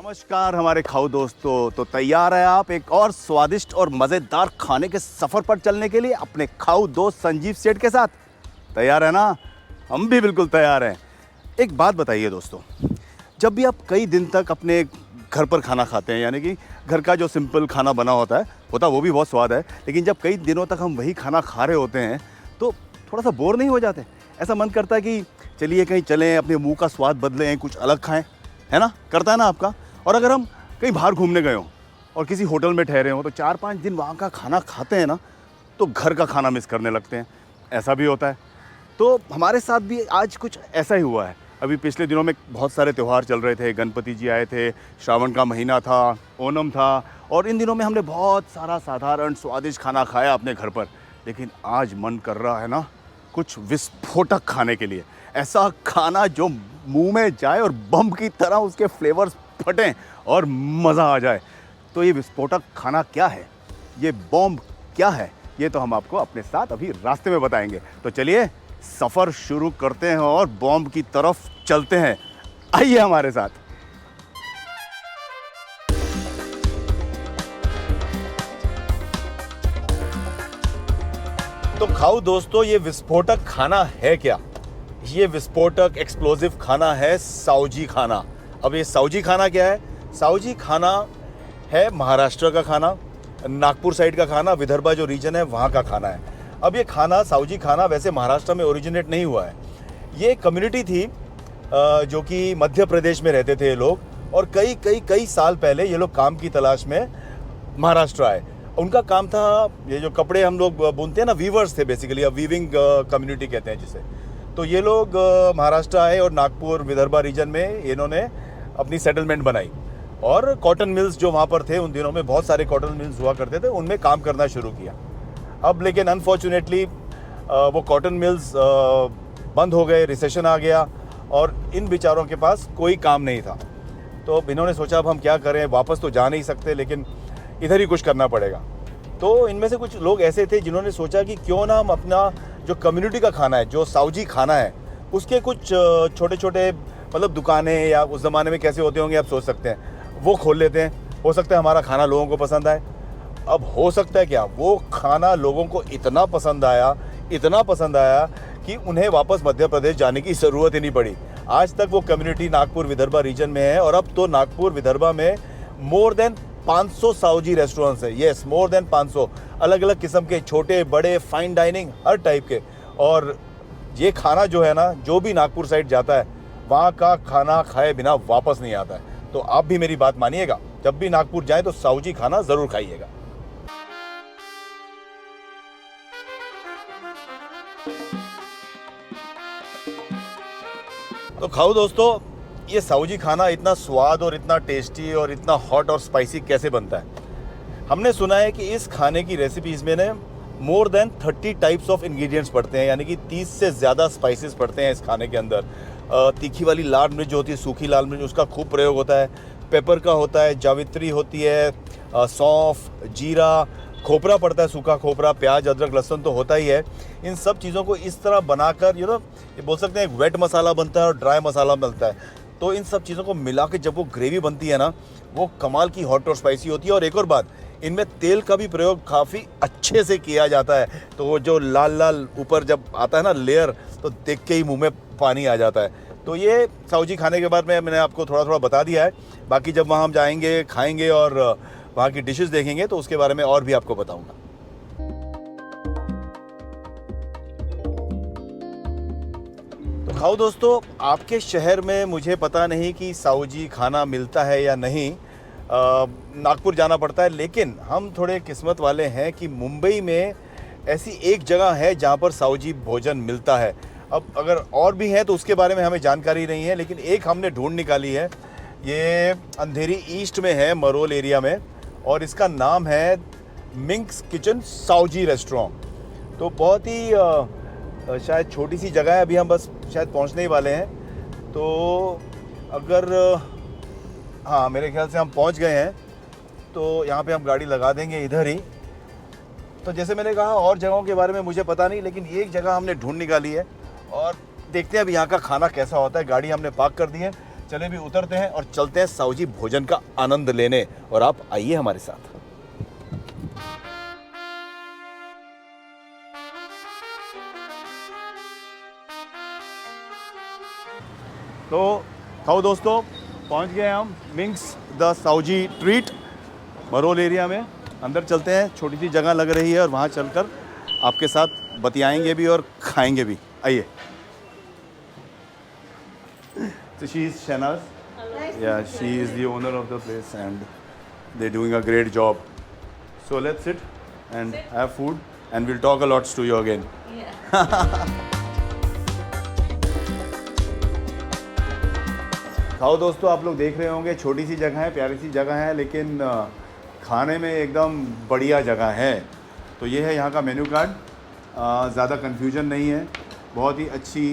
नमस्कार हमारे खाओ दोस्तों। तो तैयार है आप एक और स्वादिष्ट और मज़ेदार खाने के सफ़र पर चलने के लिए अपने खाओ दोस्त संजीव सेठ के साथ? तैयार है ना? हम भी बिल्कुल तैयार हैं। एक बात बताइए दोस्तों, जब भी आप कई दिन तक अपने घर पर खाना खाते हैं, यानी कि घर का जो सिंपल खाना बना होता वो भी बहुत स्वाद है, लेकिन जब कई दिनों तक हम वही खाना खा रहे होते हैं तो थोड़ा सा बोर नहीं हो जाते? ऐसा मन करता है कि चलिए कहीं चलें, अपने मुंह का स्वाद बदलें, कुछ अलग खाएं, है ना? करता है ना आपका? और अगर हम कहीं बाहर घूमने गए हों और किसी होटल में ठहरे हों तो 4-5 दिन वहाँ का खाना खाते हैं ना, तो घर का खाना मिस करने लगते हैं। ऐसा भी होता है। तो हमारे साथ भी आज कुछ ऐसा ही हुआ है। अभी पिछले दिनों में बहुत सारे त्यौहार चल रहे थे, गणपति जी आए थे, श्रावण का महीना था, ओणम था, और इन दिनों में हमने बहुत सारा साधारण स्वादिष्ट खाना खाया अपने घर पर। लेकिन आज मन कर रहा है ना कुछ विस्फोटक खाने के लिए, ऐसा खाना जो मुंह में जाए और बम की तरह उसके फ्लेवर्स फटें और मज़ा आ जाए। तो ये विस्फोटक खाना क्या है, ये बॉम्ब क्या है, ये तो हम आपको अपने साथ अभी रास्ते में बताएंगे। तो चलिए सफ़र शुरू करते हैं और बॉम्ब की तरफ चलते हैं। आइए हमारे साथ। तो खाओ दोस्तों, ये विस्फोटक खाना है क्या? ये विस्फोटक एक्सप्लोसिव खाना है साउजी खाना। अब ये साउजी खाना क्या है? साउजी खाना है महाराष्ट्र का खाना, नागपुर साइड का खाना, विदर्भा जो रीजन है वहाँ का खाना है। अब ये खाना साउजी खाना वैसे महाराष्ट्र में ओरिजिनेट नहीं हुआ है। ये कम्युनिटी थी जो कि मध्य प्रदेश में रहते थे ये लोग, और कई साल पहले ये लोग काम की तलाश में महाराष्ट्र आए। उनका काम था, ये जो कपड़े हम लोग बुनते हैं ना, वीवर्स थे बेसिकली, अब वीविंग कम्युनिटी कहते हैं जिसे। तो ये लोग महाराष्ट्र आए और नागपुर विदर्भा रीजन में इन्होंने अपनी सेटलमेंट बनाई, और कॉटन मिल्स जो वहाँ पर थे, उन दिनों में बहुत सारे कॉटन मिल्स हुआ करते थे, उनमें काम करना शुरू किया। अब लेकिन अनफॉर्चुनेटली वो कॉटन मिल्स बंद हो गए, रिसेशन आ गया, और इन बेचारों के पास कोई काम नहीं था। तो इन्होंने सोचा अब हम क्या करें, वापस तो जा नहीं सकते, लेकिन इधर ही कुछ करना पड़ेगा। तो इनमें से कुछ लोग ऐसे थे जिन्होंने सोचा कि क्यों ना हम अपना जो कम्युनिटी का खाना है, जो साउजी खाना है, उसके कुछ छोटे छोटे मतलब दुकानें, या उस ज़माने में कैसे होते होंगे आप सोच सकते हैं, वो खोल लेते हैं। हो सकता है हमारा खाना लोगों को पसंद आए। अब हो सकता है क्या, वो खाना लोगों को इतना पसंद आया कि उन्हें वापस मध्य प्रदेश जाने की ज़रूरत ही नहीं पड़ी। आज तक वो कम्युनिटी नागपुर विदर्भा रीजन में है, और अब तो नागपुर विदर्भा में मोर देन 500 साउजी रेस्टोरेंट्स है। येस, मोर देन 500 अलग अलग किस्म के, छोटे बड़े, फाइन डाइनिंग, हर टाइप के। और ये खाना जो है ना, जो भी नागपुर साइड जाता है वहाँ का खाना खाए बिना वापस नहीं आता है। तो आप भी मेरी बात मानिएगा, जब भी नागपुर जाएं तो साउजी खाना ज़रूर खाइएगा। तो खाओ दोस्तों, ये साउजी खाना इतना स्वाद और इतना टेस्टी और इतना हॉट और स्पाइसी कैसे बनता है? हमने सुना है कि इस खाने की रेसिपीज़ में ने more than 30 types of ingredients पड़ते हैं, यानी कि 30 से ज़्यादा स्पाइसेस पड़ते हैं इस खाने के अंदर। तीखी वाली लाल मिर्च जो होती है, सूखी लाल मिर्च, उसका खूब प्रयोग होता है। पेपर का होता है, जावित्री होती है, सौंफ, जीरा, खोपरा पड़ता है, सूखा खोपरा, प्याज, अदरक, लहसुन तो होता ही है। इन सब चीज़ों को इस तरह बनाकर ये बोल सकते हैं एक वेट मसाला बनता है और ड्राई मसाला बनता है। तो इन सब चीज़ों को मिला के जब वो ग्रेवी बनती है ना, वो कमाल की हॉट और स्पाइसी होती है। और एक और बात, इनमें तेल का भी प्रयोग काफ़ी अच्छे से किया जाता है। तो वो जो लाल लाल ऊपर जब आता है ना लेयर, तो देख के ही मुंह में पानी आ जाता है। तो ये साउजी खाने के बारे में मैंने आपको थोड़ा थोड़ा बता दिया है। बाकी जब वहाँ हम जाएंगे, खाएंगे और वहाँ की डिशेस देखेंगे तो उसके बारे में और भी आपको बताऊँगा। तो खाओ दोस्तों, आपके शहर में मुझे पता नहीं कि साउजी खाना मिलता है या नहीं, नागपुर जाना पड़ता है। लेकिन हम थोड़े किस्मत वाले हैं कि मुंबई में ऐसी एक जगह है जहाँ पर साउजी भोजन मिलता है। अब अगर और भी हैं तो उसके बारे में हमें जानकारी नहीं है, लेकिन एक हमने ढूंढ निकाली है। ये अंधेरी ईस्ट में है, मरोल एरिया में, और इसका नाम है मिंक्स किचन साउजी रेस्टोरेंट। तो बहुत ही शायद छोटी सी जगह है, अभी हम बस शायद पहुंचने ही वाले हैं। तो अगर हाँ, मेरे ख्याल से हम पहुंच गए हैं, तो यहाँ पे हम गाड़ी लगा देंगे इधर ही। तो जैसे मैंने कहा, और जगहों के बारे में मुझे पता नहीं, लेकिन एक जगह हमने ढूंढ निकाली है और देखते हैं अब यहाँ का खाना कैसा होता है। गाड़ी हमने पार्क कर दी है, चले भी उतरते हैं और चलते हैं साउजी भोजन का आनंद लेने, और आप आइए हमारे साथ। तो खाओ दोस्तों, पहुंच गए हम Ming's the Saoji treat Marol area में। अंदर चलते हैं, छोटी सी जगह लग रही है और वहाँ चलकर आपके साथ बतियाएंगे भी और खाएंगे भी। आइए। So she is Shahnaz. Yeah, she is the owner of the place and they're doing a great job. So let's sit and have food and we'll talk a lot to you again. खाओ दोस्तों, आप लोग देख रहे होंगे छोटी सी जगह है, प्यारी सी जगह है, लेकिन खाने में एकदम बढ़िया जगह है। तो ये है यहाँ का मेन्यू कार्ड। ज़्यादा कन्फ्यूजन नहीं है, बहुत ही अच्छी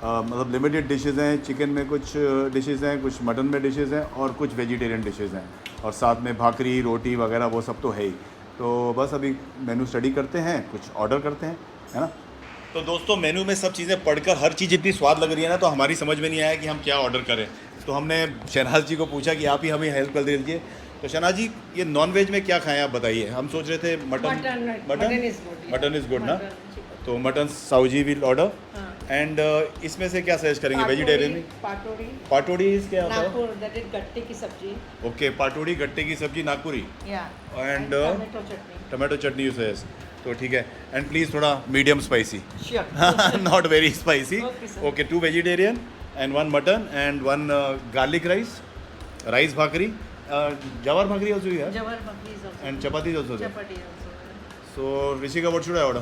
मतलब लिमिटेड डिशेज़ हैं। चिकन में कुछ डिशेज़ हैं, कुछ मटन में डिशेज़ हैं और कुछ वेजिटेरियन डिशेज़ हैं, और साथ में भाकरी रोटी वगैरह वो सब तो है ही। तो बस अभी मेनू स्टडी करते हैं, कुछ ऑर्डर करते हैं, है ना। तो दोस्तों मेनू में सब चीज़ें पढ़कर हर चीज़ इतनी स्वाद लग रही है ना, तो हमारी समझ में नहीं आया कि हम क्या ऑर्डर करें। तो हमने शहनाज जी को पूछा कि आप ही हमें हेल्प कर दीजिए। तो शहनाज जी, ये नॉन वेज में क्या खाएं आप बताइए। हम सोच रहे थे मटन इज़ गुड ना, तो mutton Sauji will order. And इसमें से क्या सजेस्ट करेंगे वेजिटेरियन में? पाटोड़ी इज क्या होता है? दैट इज गट्टे की सब्जी। ओके, पाटोड़ी गट्टे की सब्जी Nagpuri. And tomato chutney you suggest, तो ठीक है। एंड प्लीज़ थोड़ा medium spicy, not very spicy. Okay, 2 vegetarian and 1 mutton and 1 garlic rice bhakri, jawar bhakri also you have? Jawar bhakri is also. And chapati is also there? Chapati also. So Rishika, what should I order?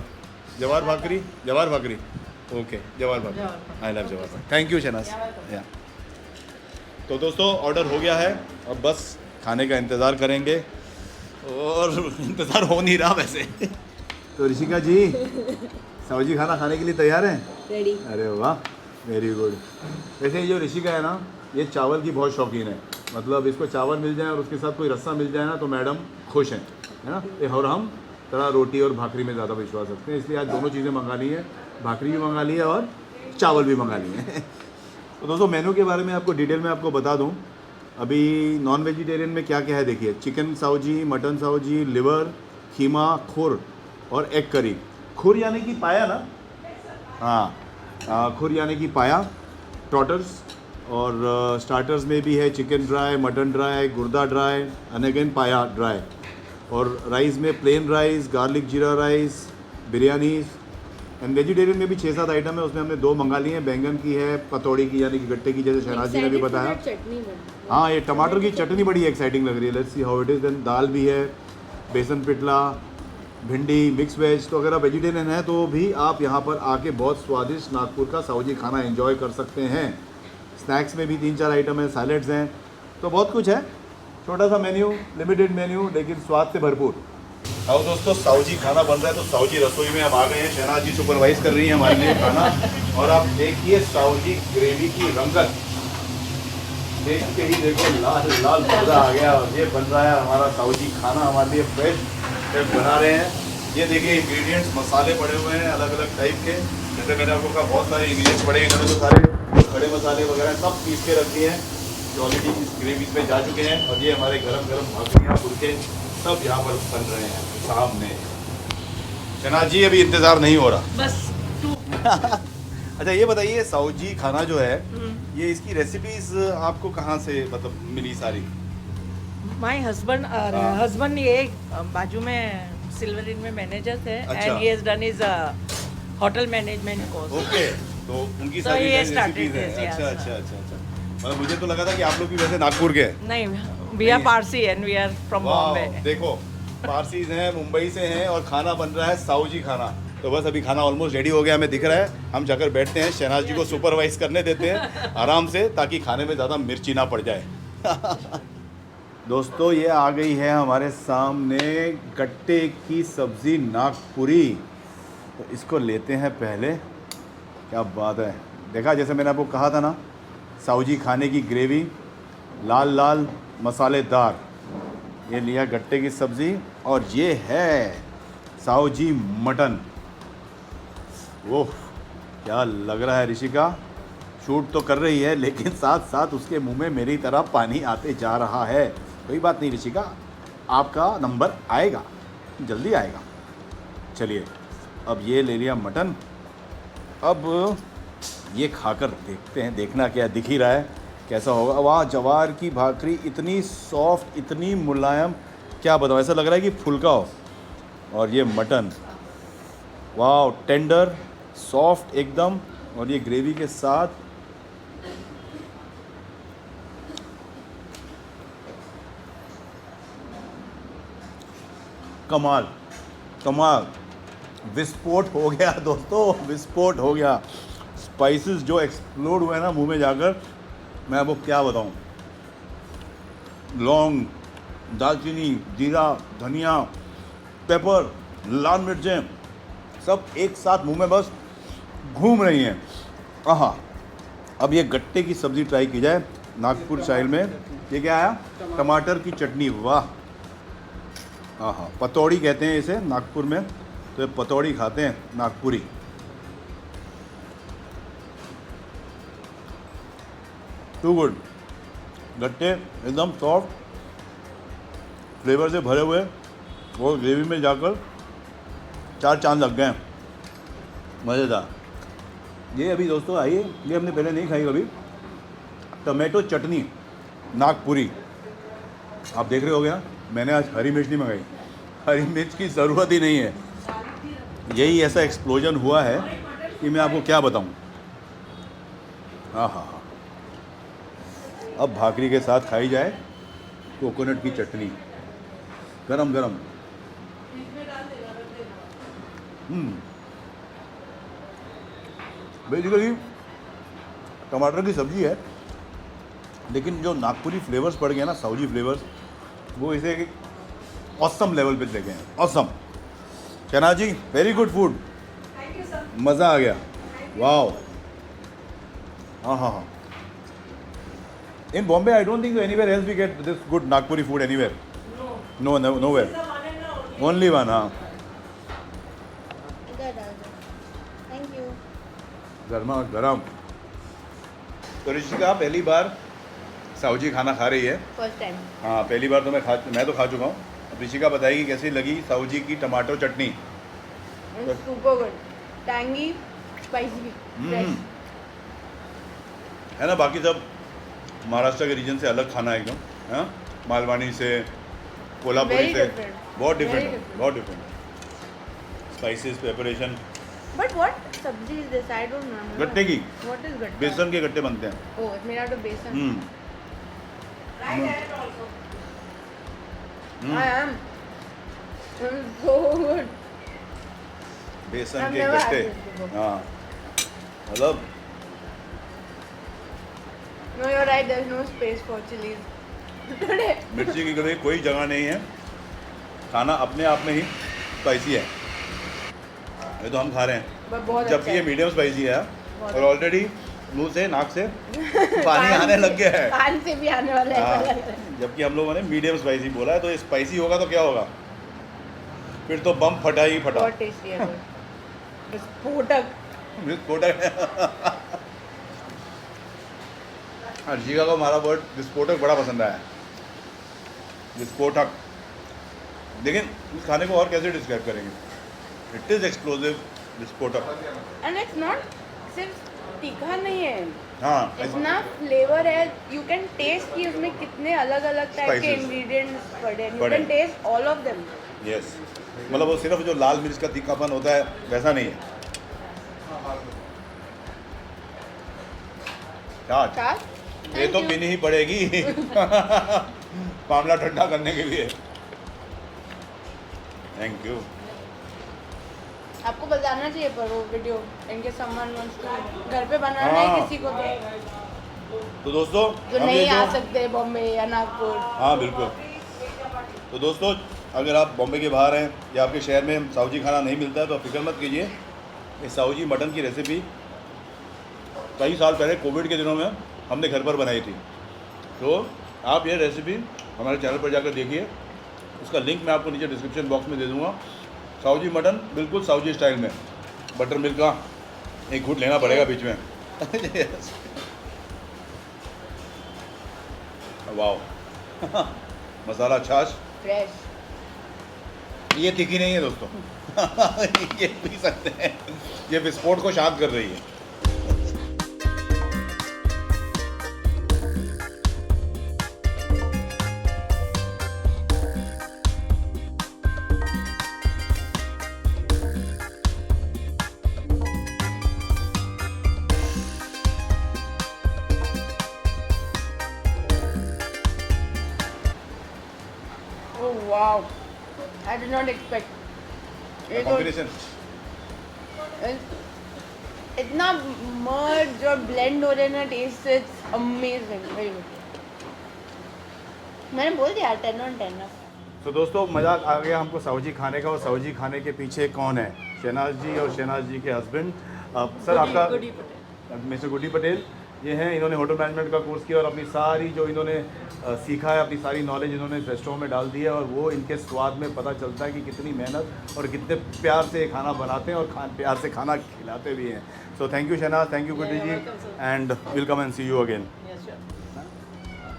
Jawar bhakri? Jawar bhakri. Okay, jawar bhakri. I love jawar bhakri. Thank you Shahnaz. Yeah. तो दोस्तों order हो गया है, अब बस खाने का इंतज़ार करेंगे, और इंतज़ार हो नहीं रहा वैसे। तो ऋषिका जी साउजी खाना खाने के लिए तैयार हैं? रेडी। अरे वाह, वेरी गुड। वैसे ये जो ऋषिका है ना, ये चावल की बहुत शौकीन है। मतलब इसको चावल मिल जाए और उसके साथ कोई रस्सा मिल जाए ना तो मैडम खुश हैं, है ना। और हम थोड़ा रोटी और भाकरी में ज़्यादा विश्वास रखते हैं, इसलिए आज दोनों चीज़ें मंगा ली है, भाकरी भी मंगा ली है और चावल भी मंगा लिए हैं। तो दोस्तों मेनू के बारे में आपको डिटेल में आपको बता दूं। अभी नॉन वेजिटेरियन में क्या क्या है देखिए, chicken Sauji, mutton Sauji, liver, खीमा, खुर और एग करी। खुर यानी कि पाया ना, हाँ, खुर यानी कि पाया, टॉटर्स। और स्टार्टर्स में भी है चिकन ड्राई, मटन ड्राई, गुर्दा ड्राई एंड अगेन पाया ड्राई। और राइस में प्लेन राइस, गार्लिक जीरा राइस, बिरयानी। एंड वेजिटेरियन में भी 6-7 आइटम है, उसमें हमने 2 मंगा लिए हैं। बैंगन की है, पतौड़ी की यानी कि गट्टे की, जैसे शहनाज जी ने भी बताया। हाँ, ये टमाटर की चटनी बड़ी एक्साइटिंग लग रही है, let's see how it is. Then दाल भी है, बेसन पिटला, भिंडी, मिक्स वेज। तो अगर आप वेजिटेरियन हैं तो भी आप यहाँ पर आके बहुत स्वादिष्ट नागपुर का साउजी खाना एंजॉय कर सकते हैं। स्नैक्स में भी 3-4 आइटम हैं, सैलेड्स हैं, तो बहुत कुछ है। छोटा सा मेन्यू, लिमिटेड मेन्यू, लेकिन स्वाद से भरपूर। अब दोस्तों साउजी खाना बन रहा है, तो साउजी रसोई में अब आ गए हैं। शहनाज जी सुपरवाइज कर रही हैं हमारे लिए खाना, और आप देखिए साउजी ग्रेवी की रंगत देख के ही देखो लाल लाल मज़ा आ गया। और ये बन रहा है हमारा साउजी खाना, हमारे लिए फ्रेश बना रहे हैं। ये देखिए इंग्रेडिएंट्स, मसाले पड़े हुए हैं अलग अलग टाइप के। जैसे मैंने आपको कहा बहुत सारे इंग्रेडिएंट्स पड़े हैं, इन्होंने तो सारे खड़े मसाले वगैरह सब पीस के रख दिए हैं, जो ऑलरेडी इस ग्रेवी में जा चुके हैं। और ये हमारे गरम गरम भाकरियाँ, फुलके सब यहाँ पर बन रहे हैं सामने। शहनाज जी अभी इंतज़ार नहीं हो रहा बस। अच्छा ये बताइए, साउजी खाना जो है ये इसकी रेसिपीज आपको कहाँ से मतलब मिली सारी? माय हस्बैंड ये बाजू में सिल्वर इन में मैनेजर थे, and he has done his hotel management course. Okay, तो उनकी सारी रेसिपीज है। अच्छा। मतलब मुझे तो लगा था कि आप लोग भी वैसे नागपुर के हैं। नहीं, we are Parsi and we are from Bombay. देखो पारसीज हैं, मुंबई से हैं, और खाना बन रहा है साउजी खाना। तो बस अभी खाना ऑलमोस्ट रेडी हो गया, हमें दिख रहा है। हम जाकर बैठते हैं, शहनाज जी को सुपरवाइज करने देते हैं आराम से, ताकि खाने में ज़्यादा मिर्ची ना पड़ जाए। दोस्तों ये आ गई है हमारे सामने गट्टे की सब्ज़ी नागपुरी। तो इसको लेते हैं पहले। क्या बात है, देखा जैसे मैंने आपको कहा था ना, साउजी खाने की ग्रेवी, लाल लाल मसालेदार। ये लिया गट्टे की सब्ज़ी, और ये है साउजी मटन। ओह क्या लग रहा है ऋषिका, शूट तो कर रही है लेकिन साथ साथ उसके मुंह में मेरी तरह पानी आते जा रहा है। कोई बात नहीं ऋषिका, आपका नंबर आएगा, जल्दी आएगा। चलिए अब ये ले लिया मटन, अब ये खाकर देखते हैं, देखना क्या दिख ही रहा है कैसा होगा। वाह, जवार की भाकरी इतनी सॉफ्ट, इतनी मुलायम, क्या बताऊँ, ऐसा लग रहा है कि फुल्का हो। और ये मटन, वाह, टेंडर सॉफ्ट एकदम, और ये ग्रेवी के साथ कमाल कमाल। विस्फोट हो गया दोस्तों, विस्फोट हो गया। स्पाइसेस जो एक्सप्लोड हुए ना मुंह में जाकर, मैं आपको क्या बताऊं। लौंग, दालचीनी, जीरा, धनिया, पेपर, लाल मिर्चें सब एक साथ मुंह में बस घूम रही हैं। आहा, अब ये गट्टे की सब्ज़ी ट्राई की जाए नागपुर स्टाइल में। ये क्या आया, टमाटर की चटनी, वाह। आहा, पतौड़ी कहते हैं इसे नागपुर में, तो ये पतौड़ी खाते हैं नागपुरी। टू गुड, गट्टे एकदम सॉफ्ट, फ्लेवर से भरे हुए, और ग्रेवी में जाकर 4 चांद लग गए हैं, मज़ेदार। ये अभी दोस्तों आइए, ये हमने पहले नहीं खाई कभी, टमाटो चटनी नागपुरी। आप देख रहे हो गया, मैंने आज हरी मिर्च नहीं मंगाई, हरी मिर्च की ज़रूरत ही नहीं है। यही ऐसा एक्सप्लोजन हुआ है कि मैं आपको क्या बताऊं। हाँ हाँ हाँ, अब भाकरी के साथ खाई जाए कोकोनट की चटनी, गरम गरम। बेसिकली टमाटर की सब्ज़ी है, लेकिन जो नागपुरी फ्लेवर्स पड़ गए ना, साउजी फ्लेवर्स, वो इसे एक ऑसम लेवल पे ले गए हैं। Awesome Shahnaz ji, very good food, मज़ा आ गया, वाह। हाँ हाँ हाँ, in Bombay I don't think anywhere else we get this good Nagpuri food anywhere. No nowhere, only one. हाँ, थैंक यू। गर्मा गरम। तो ऋषिका पहली बार साउजी खाना खा रही है। First time. हाँ, पहली बार तो मैं तो खा चुका हूँ। अब ऋषिका बताएगी कैसी लगी साउजी की tomato chutney. Super good, tangy, spicy, fresh. है ना, बाकी सब महाराष्ट्र के रीजन से अलग खाना है एकदम, हाँ, मालवानी से, कोल्हापुरी Very से, different. बहुत Very डिफरेंट, different. बहुत different. Spices, preparation. But what sabzi is this? I don't know. गट्टे की, व्हाट इज गट्टा? बेसन के गट्टे बनते हैं। ओह, इट्स मेड आउट ऑफ बेसन। I am so good. बेसन I've के never had गट्टे, this before. हाँ, मतलब no, you are right, there is no space for chillies today. मिर्ची की कभी कोई जगह नहीं है, खाना अपने आप में ही स्पाइसी है। ये तो हम खा रहे हैं, बट बहुत जबकि ये मीडियम स्पाइसी है, और ऑलरेडी मुंह से, नाक से पानी आने लग गया है। कान से भी आने वाला हाँ, है। जबकि हम लोगों ने मीडियम स्पाइसी बोला है, तो ये स्पाइसी होगा तो क्या होगा, फिर तो बम फटा ही फटा। बहुत टेस्टी है। विस्फोटक। विस्फोटक। ऋषिका को हमारा वर्ड विस्फोटक बड़ा पसंद आया, विस्फोटक। लेकिन इस खाने को और कैसे डिस्क्राइब करेंगे? इट इज़ एक्सप्लोसिव, विस्फोटक। एंड इट्स नॉट सिर्फ तीखा नहीं है, हाँ, इतना फ्लेवर है। यू कैन टेस्ट कि उसमें कितने अलग अलग टाइप के Spices. इंग्रेडिएंट्स पड़े हैं। यू पड़े can taste all of them. Yes, मतलब वो सिर्फ जो लाल मिर्च का तीखापन होता है वैसा नहीं है। चाट, चाट ये तो पीनी ही पड़ेगी मामला ठंडा करने के लिए। Thank you. आपको बताना चाहिए पर वो वीडियो, इनके समवन वांट्स टू घर पे बनाना हाँ। है किसी को तो दोस्तों, जो हम नहीं ये आ जो- सकते बॉम्बे या नागपुर। हाँ बिल्कुल। तो दोस्तों, अगर आप बॉम्बे के बाहर हैं या आपके शहर में साउजी खाना नहीं मिलता है तो आप फिक्र मत कीजिए। ये साउजी मटन की रेसिपी कई साल पहले कोविड के दिनों में हमने घर पर बनाई थी। तो आप ये रेसिपी हमारे चैनल पर जाकर देखिए, उसका लिंक मैं आपको नीचे डिस्क्रिप्शन बॉक्स में दे दूँगा। साउजी मटन बिल्कुल साउजी स्टाइल में, बटर मिल्क का एक घूंट लेना पड़ेगा बीच में। वाह मसाला छाछ फ्रेश। ये तीखी नहीं है दोस्तों ये पी सकते हैं, ये विस्फोट को शांत कर रही है। Oh wow, I did not expect. ये तो कॉम्बिनेशन इतना मर्ज और ब्लेंड हो रहे हैं ना, taste it's amazing, very good. मैंने बोल दिया 10 on 10 ना। तो दोस्तों मज़ा आ गया हमको साउजी खाने का। और साउजी खाने के पीछे कौन है? शहनाज जी और शहनाज जी के हस्बैंड सर आपका गुडी पटेल। मिस्टर गुडी पटेल ये हैं। इन्होंने होटल मैनेजमेंट का कोर्स किया और अपनी सारी जो इन्होंने सीखा है, अपनी सारी नॉलेज इन्होंने रेस्टोरेंट में डाल दी है। और वो इनके स्वाद में पता चलता है कि कितनी मेहनत और कितने प्यार से ये खाना बनाते हैं और प्यार से खाना खिलाते भी हैं। So thank you Shahnaz, thank you Guddi ji, and will come and see you again.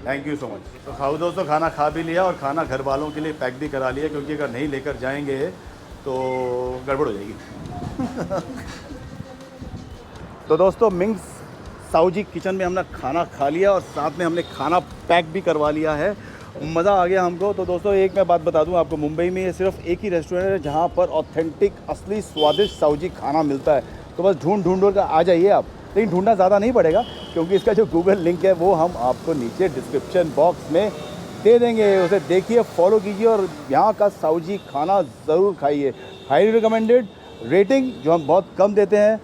Thank you so much. तो खाओ दोस्तों, खाना खा भी लिया और खाना घर वालों के लिए पैक भी करा लिया, क्योंकि अगर नहीं लेकर जाएंगे तो गड़बड़ हो जाएगी तो दोस्तों मिंग्स साउजी किचन में हमने खाना खा लिया और साथ में हमने खाना पैक भी करवा लिया है। मज़ा आ गया हमको। तो दोस्तों एक मैं बात बता दूं आपको, मुंबई में ये सिर्फ एक ही रेस्टोरेंट है जहां पर ऑथेंटिक असली स्वादिष्ट साउजी खाना मिलता है। तो बस ढूंढ कर आ जाइए आप, लेकिन ढूंढना ज़्यादा नहीं पड़ेगा, क्योंकि इसका जो गूगल लिंक है वो हम आपको नीचे डिस्क्रिप्शन बॉक्स में दे देंगे। उसे देखिए, फॉलो कीजिए और यहाँ का साउजी खाना ज़रूर खाइए। Highly recommended. रेटिंग जो हम बहुत कम देते हैं,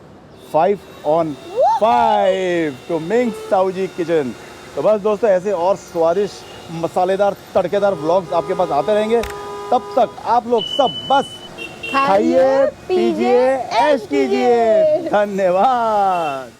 5 on 5 टू मिंग्स साउजी किचन। तो बस दोस्तों ऐसे और स्वादिष्ट मसालेदार तड़केदार व्लॉग्स आपके पास आते रहेंगे। तब तक आप लोग सब बस खाइए, पीजिए, ऐश कीजिए। धन्यवाद।